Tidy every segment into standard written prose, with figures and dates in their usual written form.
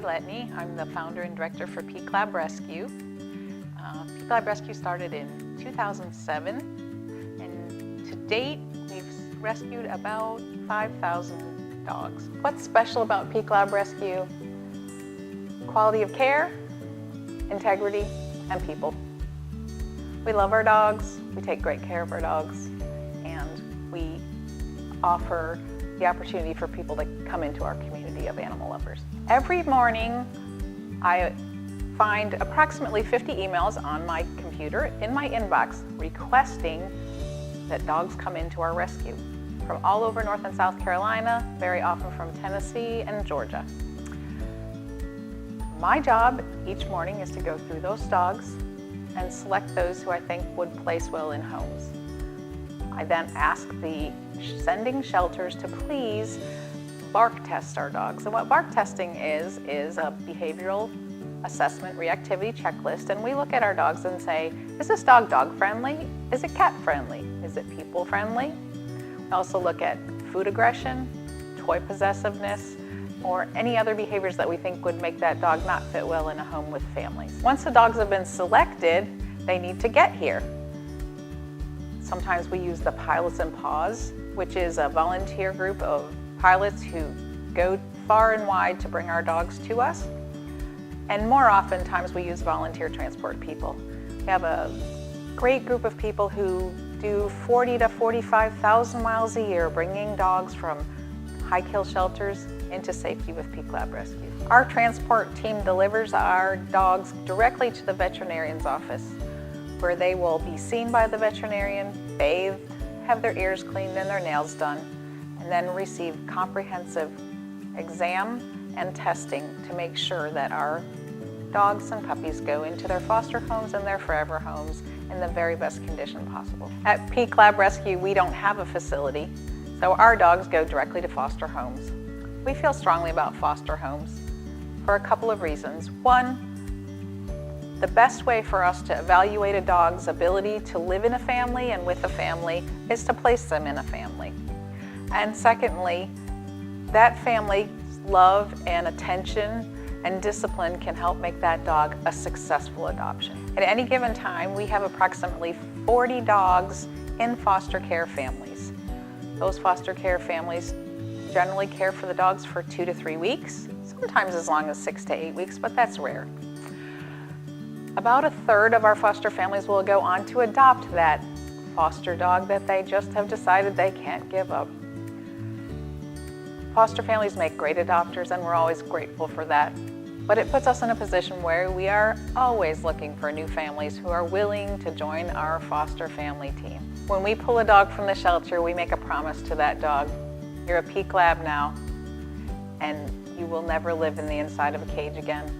Carrie Letney. I'm the founder and director for Peak Lab Rescue. Peak Lab Rescue started in 2007, and to date, we've rescued about 5,000 dogs. What's special about Peak Lab Rescue? Quality of care, integrity, and people. We love our dogs, we take great care of our dogs, and we offer the opportunity for people to come into our community of animal lovers. Every morning, I find approximately 50 emails on my computer in my inbox requesting that dogs come into our rescue from all over North and South Carolina, very often from Tennessee and Georgia. My job each morning is to go through those dogs and select those who I think would place well in homes. I then ask the sending shelters to please bark test our dogs. And what bark testing is a behavioral assessment reactivity checklist, and we look at our dogs and say, is this dog dog friendly? Is it cat friendly? Is it people friendly? We also look at food aggression, toy possessiveness, or any other behaviors that we think would make that dog not fit well in a home with families. Once the dogs have been selected, they need to get here. Sometimes we use the Pilots and Paws, which is a volunteer group of pilots who go far and wide to bring our dogs to us. And more often times we use volunteer transport people. We have a great group of people who do 40 to 45,000 miles a year bringing dogs from high kill shelters into safety with Peak Lab Rescue. Our transport team delivers our dogs directly to the veterinarian's office, where they will be seen by the veterinarian, bathed, have their ears cleaned and their nails done, and then receive comprehensive exam and testing to make sure that our dogs and puppies go into their foster homes and their forever homes in the very best condition possible. At Peak Lab Rescue, we don't have a facility, so our dogs go directly to foster homes. We feel strongly about foster homes for a couple of reasons. One, the best way for us to evaluate a dog's ability to live in a family and with a family is to place them in a family. And secondly, that family's love and attention and discipline can help make that dog a successful adoption. At any given time, we have approximately 40 dogs in foster care families. Those foster care families generally care for the dogs for 2 to 3 weeks, sometimes as long as 6 to 8 weeks, but that's rare. About a third of our foster families will go on to adopt that foster dog that they just have decided they can't give up. Foster families make great adopters, and we're always grateful for that. But it puts us in a position where we are always looking for new families who are willing to join our foster family team. When we pull a dog from the shelter, we make a promise to that dog. You're a Peak Lab now, and you will never live in the inside of a cage again.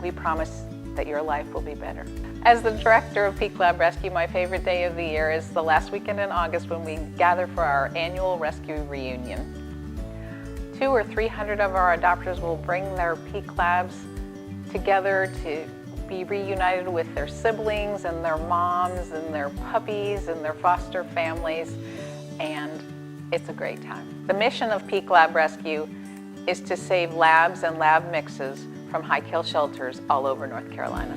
We promise that your life will be better. As the director of Peak Lab Rescue, my favorite day of the year is the last weekend in August when we gather for our annual rescue reunion. 200 or 300 of our adopters will bring their Peak Labs together to be reunited with their siblings and their moms and their puppies and their foster families, and it's a great time. The mission of Peak Lab Rescue is to save labs and lab mixes from high kill shelters all over North Carolina.